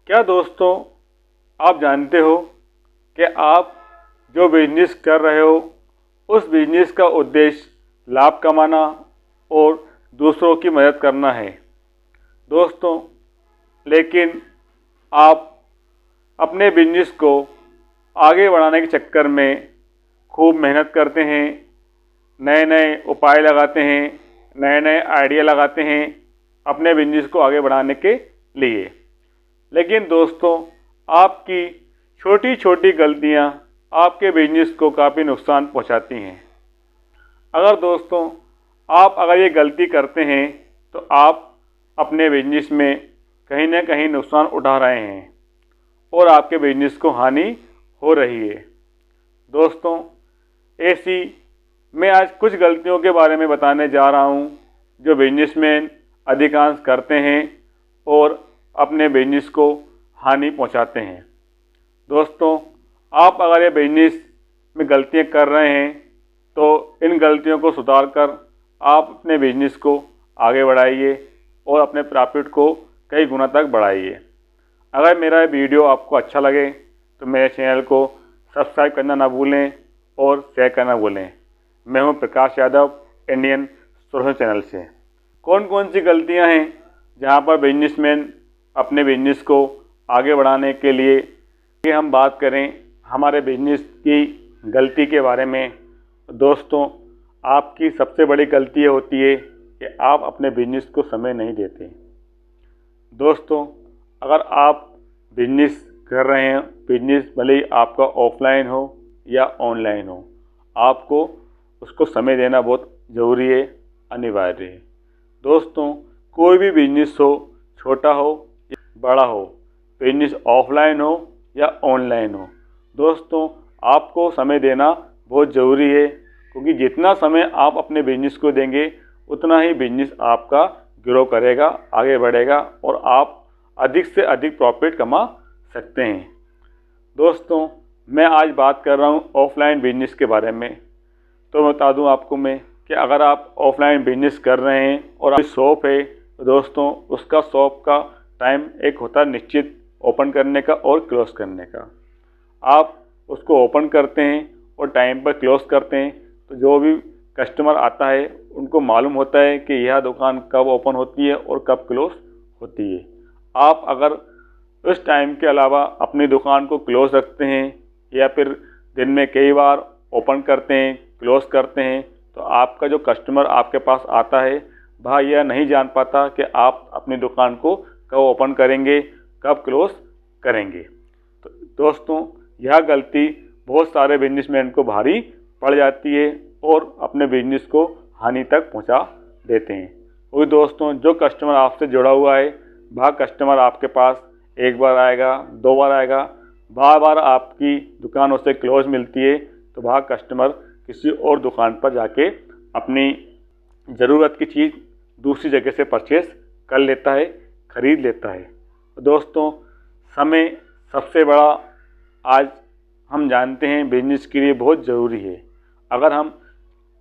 क्या दोस्तों, आप जानते हो कि आप जो बिजनेस कर रहे हो उस बिजनेस का उद्देश्य लाभ कमाना और दूसरों की मदद करना है। दोस्तों, लेकिन आप अपने बिजनेस को आगे बढ़ाने के चक्कर में खूब मेहनत करते हैं, नए नए उपाय लगाते हैं, नए नए आइडिया लगाते हैं अपने बिजनेस को आगे बढ़ाने के लिए। लेकिन दोस्तों, आपकी छोटी छोटी गलतियां आपके बिजनेस को काफ़ी नुकसान पहुंचाती हैं। अगर ये गलती करते हैं तो आप अपने बिजनेस में कहीं ना कहीं नुकसान उठा रहे हैं और आपके बिजनेस को हानि हो रही है। दोस्तों, ऐसी मैं आज कुछ गलतियों के बारे में बताने जा रहा हूं जो बिजनेसमैन अधिकांश करते हैं और अपने बिजनेस को हानि पहुंचाते हैं। दोस्तों, आप अगर ये बिजनेस में गलतियां कर रहे हैं तो इन गलतियों को सुधार कर आप अपने बिजनेस को आगे बढ़ाइए और अपने प्रॉफिट को कई गुना तक बढ़ाइए। अगर मेरा वीडियो आपको अच्छा लगे तो मेरे चैनल को सब्सक्राइब करना ना भूलें और शेयर करना भूलें। मैं हूं Prakash Yadav, Indian social channel से। कौन कौन सी गलतियां हैं जहां पर बिजनेसमैन अपने बिजनेस को आगे बढ़ाने के लिए हम बात करें हमारे बिजनेस की गलती के बारे में। दोस्तों, आपकी सबसे बड़ी गलती ये होती है कि आप अपने बिजनेस को समय नहीं देते। दोस्तों, अगर आप बिजनेस कर रहे हैं, बिजनेस भले ही आपका ऑफलाइन हो या ऑनलाइन हो, आपको उसको समय देना बहुत ज़रूरी है, अनिवार्य है। दोस्तों, कोई भी बिजनेस हो, छोटा हो या बड़ा हो, बिजनेस ऑफलाइन हो या ऑनलाइन हो, दोस्तों आपको समय देना बहुत ज़रूरी है, क्योंकि जितना समय आप अपने बिजनेस को देंगे उतना ही बिजनेस आपका ग्रो करेगा, आगे बढ़ेगा और आप अधिक से अधिक प्रॉफिट कमा सकते हैं। दोस्तों, मैं आज बात कर रहा हूँ ऑफलाइन बिजनेस के बारे में। तो बता दूँ आपको मैं कि अगर आप ऑफलाइन बिजनेस कर रहे हैं और आपकी शॉप है तो दोस्तों उसका शॉप का टाइम एक होता है निश्चित ओपन करने का और क्लोज़ करने का। आप उसको ओपन करते हैं और टाइम पर क्लोज़ करते हैं तो जो भी कस्टमर आता है उनको मालूम होता है कि यह दुकान कब ओपन होती है और कब क्लोज़ होती है। आप अगर उस टाइम के अलावा अपनी दुकान को क्लोज़ रखते हैं या फिर दिन में कई बार ओपन करते हैं, क्लोज़ करते हैं, तो आपका जो कस्टमर आपके पास आता है वह यह नहीं जान पाता कि आप अपनी दुकान को कब ओपन करेंगे, कब क्लोज़ करेंगे। तो दोस्तों, यह गलती बहुत सारे बिजनेसमैन को भारी पड़ जाती है और अपने बिजनेस को हानि तक पहुंचा देते हैं। क्योंकि दोस्तों, जो कस्टमर आपसे जुड़ा हुआ है वह कस्टमर आपके पास एक बार आएगा, दो बार आएगा, बार बार आपकी दुकान उससे क्लोज मिलती है तो वह कस्टमर किसी और दुकान पर जाके अपनी ज़रूरत की चीज़ दूसरी जगह से परचेस कर लेता है, ख़रीद लेता है। दोस्तों, समय सबसे बड़ा आज हम जानते हैं बिजनेस के लिए बहुत ज़रूरी है। अगर हम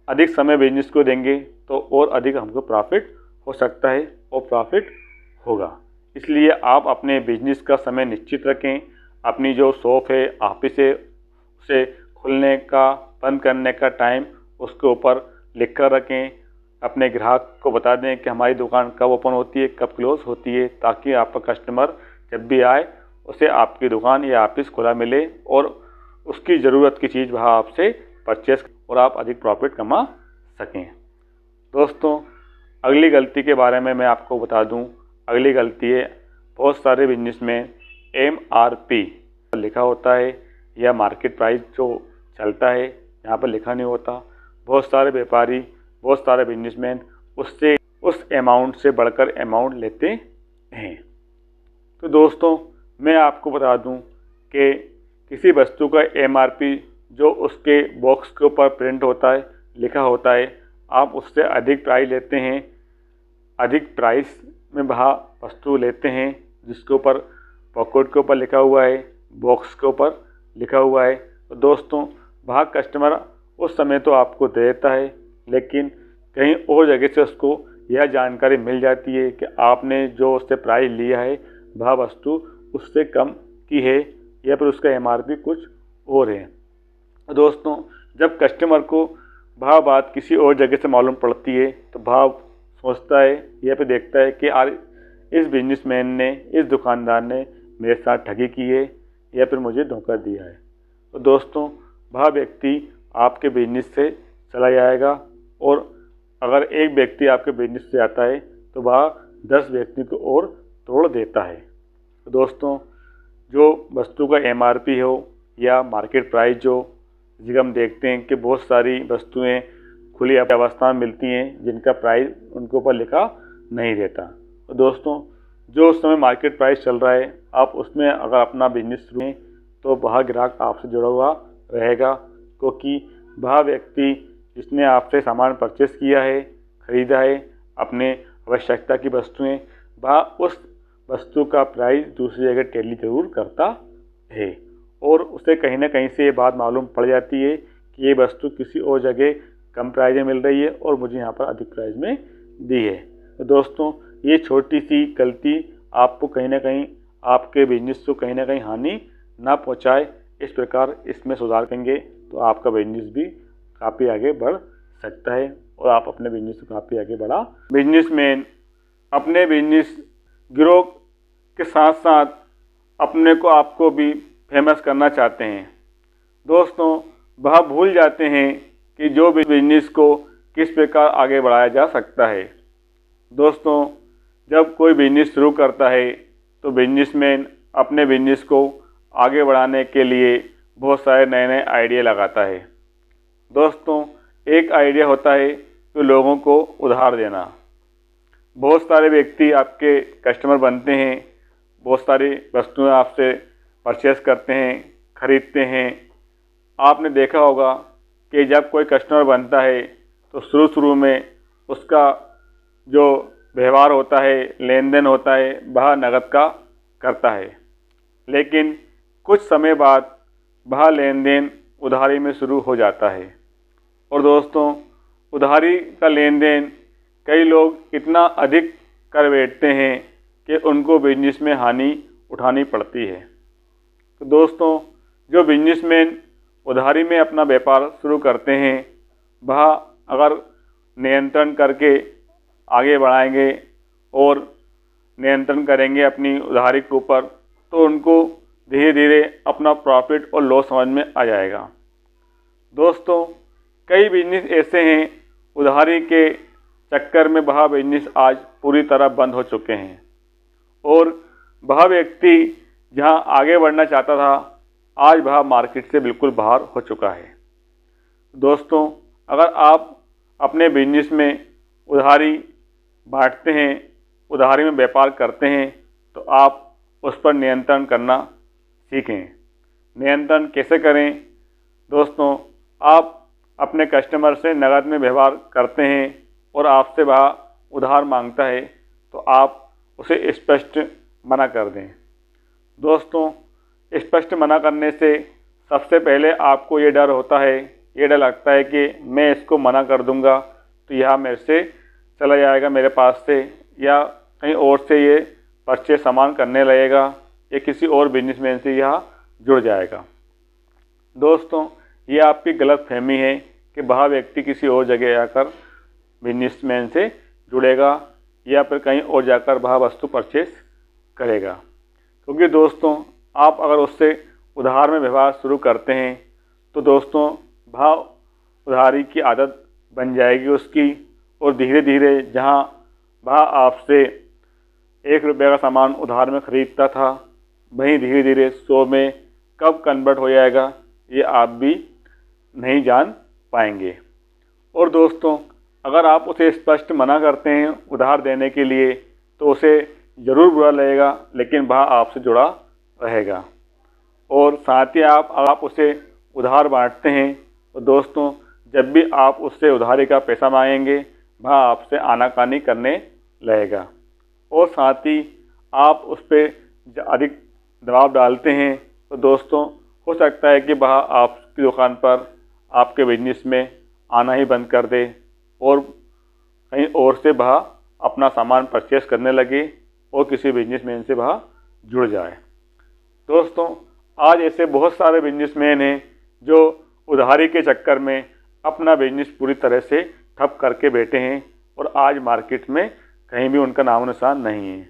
अधिक समय बिजनेस को देंगे तो और अधिक हमको प्रॉफिट हो सकता है और प्रॉफिट होगा। इसलिए आप अपने बिजनेस का समय निश्चित रखें। अपनी जो शॉप है, ऑफिस है, उसे खुलने का, बंद करने का टाइम उसके ऊपर लिख कर रखें। अपने ग्राहक को बता दें कि हमारी दुकान कब ओपन होती है, कब क्लोज़ होती है, ताकि आपका कस्टमर जब भी आए उसे आपकी दुकान या ऑफिस खुला मिले और उसकी ज़रूरत की चीज़ वह आपसे परचेस और आप अधिक प्रॉफिट कमा सकें। दोस्तों, अगली गलती के बारे में मैं आपको बता दूं। अगली गलती है बहुत सारे बिजनेस में MRP लिखा होता है या मार्केट प्राइस जो चलता है यहाँ पर लिखा नहीं होता। बहुत सारे व्यापारी, बहुत सारे बिजनेसमैन उससे उस अमाउंट से बढ़कर अमाउंट लेते हैं। तो दोस्तों, मैं आपको बता दूं कि किसी वस्तु का MRP जो उसके बॉक्स के ऊपर प्रिंट होता है, लिखा होता है, आप उससे अधिक प्राइस लेते हैं, अधिक प्राइस में वह वस्तु लेते हैं जिसके ऊपर पॉकेट के ऊपर लिखा हुआ है, बॉक्स के ऊपर लिखा हुआ है। तो दोस्तों, वह कस्टमर उस समय तो आपको दे देता है, लेकिन कहीं और जगह से उसको यह जानकारी मिल जाती है कि आपने जो उससे प्राइस लिया है वह वस्तु उससे कम की है या फिर उसका MRP कुछ और है। दोस्तों, जब कस्टमर को वह बात किसी और जगह से मालूम पड़ती है तो वह सोचता है या फिर देखता है कि यार इस बिजनेसमैन ने, इस दुकानदार ने मेरे साथ ठगी की है या फिर मुझे धोखा दिया है। तो दोस्तों, वह व्यक्ति आपके बिजनेस से चला जाएगा और अगर एक व्यक्ति आपके बिजनेस से आता है तो वह 10 व्यक्ति को और तोड़ देता है। तो दोस्तों, जो वस्तु का MRP हो या मार्केट प्राइस जो जिसे हम देखते हैं कि बहुत सारी वस्तुएं खुली अवस्था में मिलती हैं जिनका प्राइस उनके ऊपर लिखा नहीं रहता। तो दोस्तों, जो उस समय मार्केट प्राइस चल रहा है आप उसमें अगर अपना बिजनेस शुरू करें तो वह ग्राहक आपसे जुड़ा हुआ रहेगा, क्योंकि वह व्यक्ति जिसने आपसे सामान परचेस किया है, ख़रीदा है अपने आवश्यकता की वस्तुएं, वह उस वस्तु का प्राइस दूसरी जगह टैली जरूर करता है और उसे कहीं ना कहीं से ये बात मालूम पड़ जाती है कि ये वस्तु किसी और जगह कम प्राइस में मिल रही है और मुझे यहाँ पर अधिक प्राइस में दी है। तो दोस्तों, ये छोटी सी गलती आपको कहीं ना कहीं आपके बिजनेस को कहीं ना कहीं हानि ना पहुँचाए। इस प्रकार इसमें सुधार करेंगे तो आपका बिजनेस भी काफ़ी आगे बढ़ सकता है और आप अपने बिजनेस को काफ़ी आगे बढ़ा। बिजनेसमैन अपने बिजनेस ग्रो के साथ साथ अपने को आपको भी फेमस करना चाहते हैं। दोस्तों, वह भूल जाते हैं कि जो बिजनेस को किस प्रकार आगे बढ़ाया जा सकता है। दोस्तों, जब कोई बिजनेस शुरू करता है तो बिजनेसमैन अपने बिजनेस को आगे बढ़ाने के लिए बहुत सारे नए नए आइडिया लगाता है। दोस्तों, एक आइडिया होता है कि लोगों को उधार देना। बहुत सारे व्यक्ति आपके कस्टमर बनते हैं, बहुत सारी वस्तुएं आपसे परचेस करते हैं, ख़रीदते हैं। आपने देखा होगा कि जब कोई कस्टमर बनता है तो शुरू में उसका जो व्यवहार होता है, लेन देन होता है, वह नकद का करता है, लेकिन कुछ समय बाद वह लेन देन उधारी में शुरू हो जाता है। और दोस्तों, उधारी का लेन देन कई लोग इतना अधिक कर बैठते हैं कि उनको बिजनेस में हानि उठानी पड़ती है। तो दोस्तों, जो बिजनेसमैन उधारी में अपना व्यापार शुरू करते हैं वह अगर नियंत्रण करके आगे बढ़ाएंगे और नियंत्रण करेंगे अपनी उधारी के ऊपर तो उनको धीरे धीरे अपना प्रॉफिट और लॉस समझ में आ जाएगा। दोस्तों, कई बिजनेस ऐसे हैं उधारी के चक्कर में वह बिजनेस आज पूरी तरह बंद हो चुके हैं और वह व्यक्ति जहां आगे बढ़ना चाहता था आज वह मार्केट से बिल्कुल बाहर हो चुका है। दोस्तों, अगर आप अपने बिजनेस में उधारी बांटते हैं, उधारी में व्यापार करते हैं तो आप उस पर नियंत्रण करना सीखें। नियंत्रण कैसे करें? दोस्तों, आप अपने कस्टमर से नकद में व्यवहार करते हैं और आपसे वह उधार मांगता है तो आप उसे स्पष्ट मना कर दें। दोस्तों, स्पष्ट मना करने से सबसे पहले आपको ये डर होता है, ये डर लगता है कि मैं इसको मना कर दूंगा तो यह मेरे से चला जाएगा मेरे पास से या कहीं और से ये परचेज सामान करने लगेगा या किसी और बिजनेसमैन से यह जुड़ जाएगा। दोस्तों, ये आपकी गलत फहमी है कि वह व्यक्ति किसी और जगह जाकर बिजनेसमैन से जुड़ेगा या फिर कहीं और जाकर वह वस्तु परचेस करेगा, क्योंकि दोस्तों आप अगर उससे उधार में व्यवहार शुरू करते हैं तो दोस्तों वह उधारी की आदत बन जाएगी उसकी और धीरे धीरे जहां वह आपसे 1 रुपये का सामान उधार में ख़रीदता था वहीं धीरे धीरे 100 में कब कन्वर्ट हो जाएगा ये आप भी नहीं जान पाएंगे। और दोस्तों, अगर आप उसे स्पष्ट मना करते हैं उधार देने के लिए तो उसे ज़रूर बुरा लगेगा, लेकिन वह आपसे जुड़ा रहेगा। और साथ ही आप उसे उधार बांटते हैं तो दोस्तों जब भी आप उससे उधारी का पैसा मांगेंगे वह आपसे आनाकानी करने लगेगा और साथ ही आप उस पर अधिक दबाव डालते हैं तो दोस्तों हो सकता है कि वह आपकी दुकान पर आपके बिजनेस में आना ही बंद कर दे और कहीं और से वह अपना सामान परचेस करने लगे और किसी बिजनेसमैन से वह जुड़ जाए। दोस्तों, आज ऐसे बहुत सारे बिजनेसमैन हैं जो उधारी के चक्कर में अपना बिजनेस पूरी तरह से ठप करके बैठे हैं और आज मार्केट में कहीं भी उनका नामो निशान नहीं है।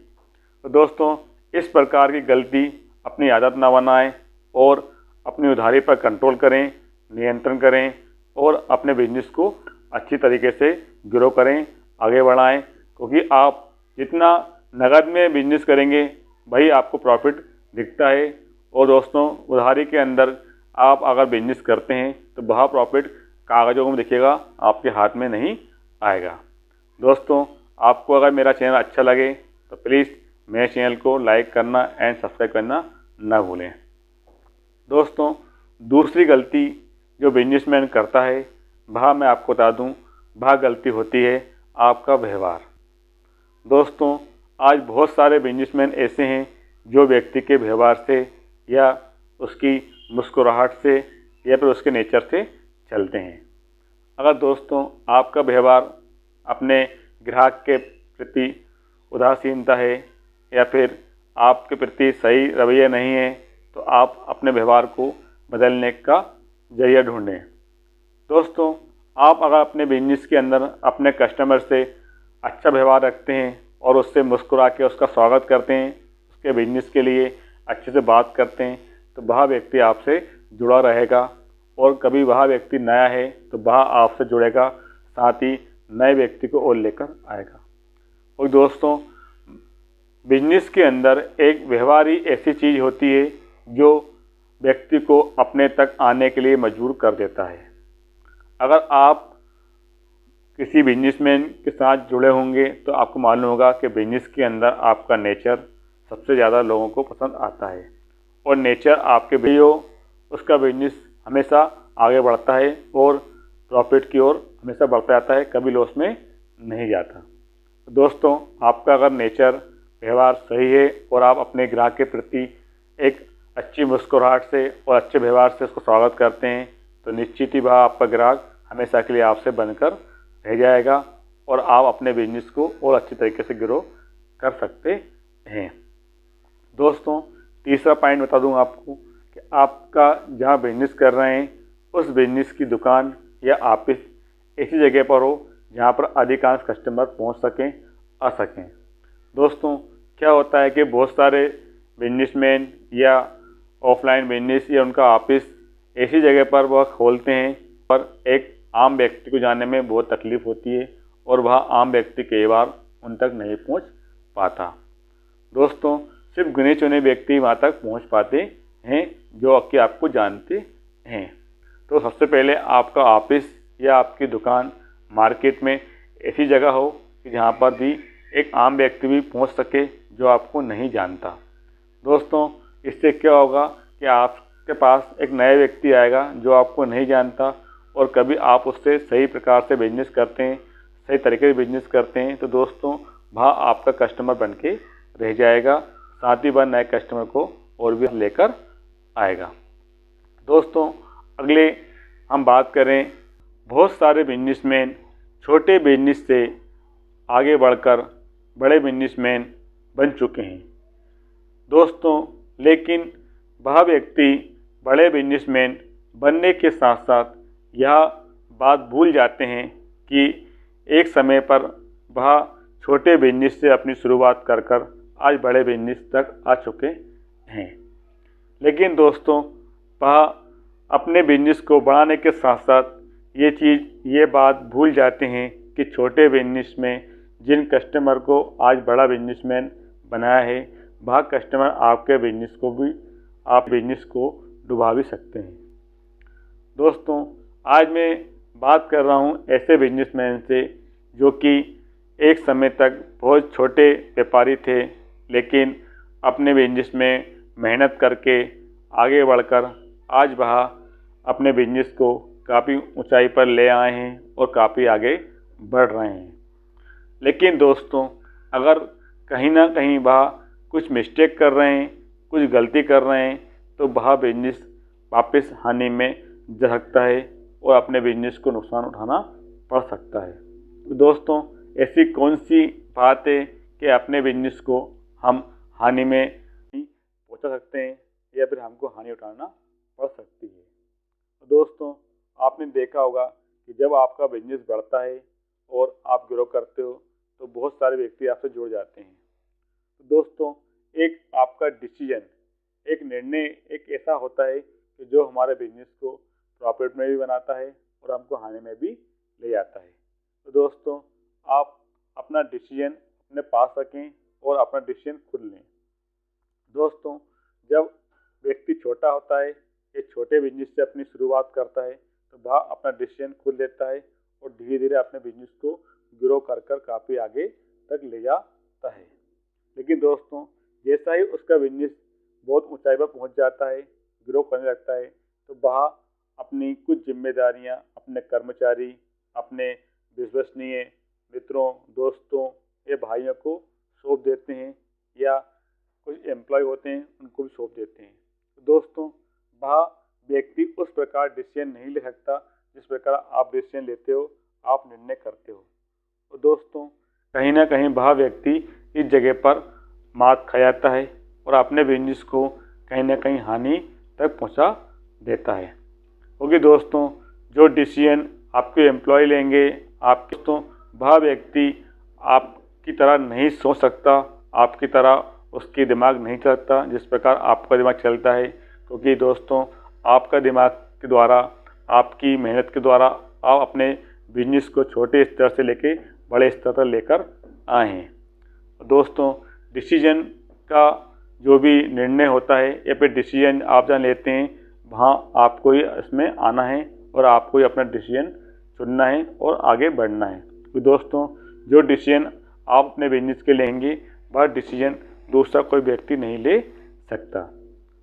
तो दोस्तों, इस प्रकार की गलती अपनी आदत ना बनाएं और अपनी उधारी पर कंट्रोल करें, नियंत्रण करें और अपने बिजनेस को अच्छी तरीके से ग्रो करें, आगे बढ़ाएं, क्योंकि आप जितना नगद में बिजनेस करेंगे वही आपको प्रॉफिट दिखता है। और दोस्तों, उधारी के अंदर आप अगर बिजनेस करते हैं तो वह प्रॉफिट कागज़ों में दिखेगा, आपके हाथ में नहीं आएगा। दोस्तों, आपको अगर मेरा चैनल अच्छा लगे तो प्लीज़ मेरे चैनल को लाइक करना एंड सब्सक्राइब करना ना भूलें। दोस्तों, दूसरी गलती जो बिजनेसमैन करता है वह मैं आपको बता दूं, वह गलती होती है आपका व्यवहार। दोस्तों, आज बहुत सारे बिजनेसमैन ऐसे हैं जो व्यक्ति के व्यवहार से या उसकी मुस्कुराहट से या फिर उसके नेचर से चलते हैं। अगर दोस्तों आपका व्यवहार अपने ग्राहक के प्रति उदासीनता है या फिर आपके प्रति सही रवैया नहीं है तो आप अपने व्यवहार को बदलने का जरिया ढूंढें। दोस्तों, आप अगर अपने बिजनेस के अंदर अपने कस्टमर से अच्छा व्यवहार रखते हैं और उससे मुस्कुरा के उसका स्वागत करते हैं, उसके बिजनेस के लिए अच्छे से बात करते हैं, तो वह व्यक्ति आपसे जुड़ा रहेगा और कभी वह व्यक्ति नया है तो वह आपसे जुड़ेगा, साथ ही नए व्यक्ति को और लेकर आएगा। और दोस्तों, बिजनेस के अंदर एक व्यवहार ही ऐसी चीज़ होती है जो व्यक्ति को अपने तक आने के लिए मजबूर कर देता है। अगर आप किसी बिजनेसमैन के साथ जुड़े होंगे तो आपको मालूम होगा कि बिजनेस के अंदर आपका नेचर सबसे ज़्यादा लोगों को पसंद आता है और नेचर आपके भी उसका बिजनेस हमेशा आगे बढ़ता है और प्रॉफिट की ओर हमेशा बढ़ता जाता है, कभी लॉस में नहीं जाता। दोस्तों, आपका अगर नेचर व्यवहार सही है और आप अपने ग्राहक के प्रति एक अच्छी मुस्कुराहट से और अच्छे व्यवहार से उसको स्वागत करते हैं तो निश्चित ही वह आपका ग्राहक हमेशा के लिए आपसे बनकर रह जाएगा और आप अपने बिजनेस को और अच्छी तरीके से ग्रो कर सकते हैं। दोस्तों, तीसरा पॉइंट बता दूं आपको कि आपका जहां बिजनेस कर रहे हैं उस बिजनेस की दुकान या ऑफिस ऐसी जगह पर हो जहां पर अधिकांश कस्टमर पहुंच सकें, आ सकें। दोस्तों, क्या होता है कि बहुत सारे बिजनेसमैन या ऑफलाइन बिजनेस या उनका ऑफिस ऐसी जगह पर वह खोलते हैं पर एक आम व्यक्ति को जाने में बहुत तकलीफ़ होती है और वह आम व्यक्ति कई बार उन तक नहीं पहुंच पाता। दोस्तों, सिर्फ गिने चुने व्यक्ति वहां तक पहुंच पाते हैं जो कि आपको जानते हैं। तो सबसे पहले आपका ऑफिस या आपकी दुकान मार्केट में ऐसी जगह हो कि जहां पर भी एक आम व्यक्ति भी पहुंच सके जो आपको नहीं जानता। दोस्तों, इससे क्या होगा कि आपके पास एक नया व्यक्ति आएगा जो आपको नहीं जानता और कभी आप उससे सही प्रकार से बिजनेस करते हैं, सही तरीके से बिजनेस करते हैं तो दोस्तों वह आपका कस्टमर बन के रह जाएगा, साथ ही वह नए कस्टमर को और भी लेकर आएगा। दोस्तों, अगले हम बात करें, बहुत सारे बिजनेसमैन छोटे बिजनेस से आगे बढ़कर बड़े बिजनेसमैन बन चुके हैं। दोस्तों, लेकिन वह व्यक्ति बड़े बिजनेसमैन बनने के साथ साथ यह बात भूल जाते हैं कि एक समय पर वह छोटे बिजनेस से अपनी शुरुआत कर आज बड़े बिजनेस तक आ चुके हैं। लेकिन दोस्तों, वह अपने बिजनेस को बढ़ाने के साथ साथ ये बात भूल जाते हैं कि छोटे बिजनेस में जिन कस्टमर को आज बड़ा बिजनेसमैन बनाया है वह कस्टमर आपके बिजनेस को डुबा भी सकते हैं। दोस्तों, आज मैं बात कर रहा हूं ऐसे बिजनेसमैन से जो कि एक समय तक बहुत छोटे व्यापारी थे लेकिन अपने बिजनेस में मेहनत करके आगे बढ़कर आज वह अपने बिजनेस को काफ़ी ऊंचाई पर ले आए हैं और काफ़ी आगे बढ़ रहे हैं। लेकिन दोस्तों, अगर कहीं ना कहीं वह कुछ मिस्टेक कर रहे हैं, कुछ गलती कर रहे हैं तो वह बिजनेस वापस हानि में जा सकता है और अपने बिजनेस को नुकसान उठाना पड़ सकता है। तो दोस्तों, ऐसी कौन सी बात है कि अपने बिजनेस को हम हानि में पहुंचा सकते हैं या फिर हमको हानि उठाना पड़ सकती है। तो दोस्तों, आपने देखा होगा कि जब आपका बिजनेस बढ़ता है और आप ग्रो करते हो तो बहुत सारे व्यक्ति आपसे जुड़ जाते हैं। तो दोस्तों, एक आपका डिसीजन, एक निर्णय एक ऐसा होता है कि जो हमारे बिजनेस को प्रॉफिट में भी बनाता है और हमको हानि में भी ले जाता है। तो दोस्तों, आप अपना डिसीजन अपने पास रखें और अपना डिसीजन खुद लें। दोस्तों, जब व्यक्ति छोटा होता है, एक छोटे बिजनेस से अपनी शुरुआत करता है, तो वह अपना डिसीजन खुद लेता है और धीरे धीरे अपने बिजनेस को ग्रो कर काफ़ी आगे तक ले जाता है। लेकिन दोस्तों, जैसा ही उसका बिजनेस बहुत ऊंचाई पर पहुंच जाता है, ग्रो करने लगता है, तो वह अपनी कुछ जिम्मेदारियां अपने कर्मचारी, अपने विश्वसनीय मित्रों, दोस्तों या भाइयों को सौंप देते हैं, या कुछ एम्प्लॉय होते हैं उनको भी सौंप देते हैं। तो दोस्तों, वह व्यक्ति उस प्रकार डिसीजन नहीं ले सकता जिस प्रकार आप डिसीजन लेते हो, आप निर्णय करते हो। तो दोस्तों, कहीं ना कहीं वह व्यक्ति इस जगह पर मात खा जाता है और अपने बिजनेस को कहीं ना कहीं हानि तक पहुंचा देता है। क्योंकि दोस्तों, जो डिसीजन आपके एम्प्लॉय लेंगे, आपके दोस्तों, वह व्यक्ति आपकी तरह नहीं सोच सकता, आपकी तरह उसकी दिमाग नहीं चलता जिस प्रकार आपका दिमाग चलता है। क्योंकि दोस्तों, आपका दिमाग के द्वारा, आपकी मेहनत के द्वारा आप अपने बिजनेस को छोटे स्तर से लेके बड़े स्तर तक लेकर आए हैं। दोस्तों, डिसीजन का जो भी निर्णय होता है या फिर डिसीजन आप जहाँ लेते हैं, वहाँ आपको ही इसमें आना है और आपको ही अपना डिसीजन चुनना है और आगे बढ़ना है। तो दोस्तों, जो डिसीजन आप अपने बिजनेस के लेंगे, वह डिसीजन दूसरा कोई व्यक्ति नहीं ले सकता।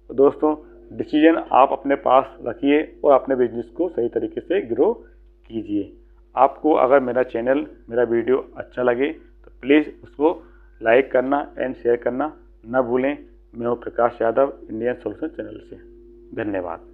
तो दोस्तों, डिसीजन आप अपने पास रखिए और अपने बिजनेस को सही तरीके से ग्रो कीजिए। आपको अगर मेरा चैनल, मेरा वीडियो अच्छा लगे तो प्लीज़ उसको लाइक करना एंड शेयर करना न भूलें। मैं हूँ Prakash Yadav, Indian solution channel से। धन्यवाद।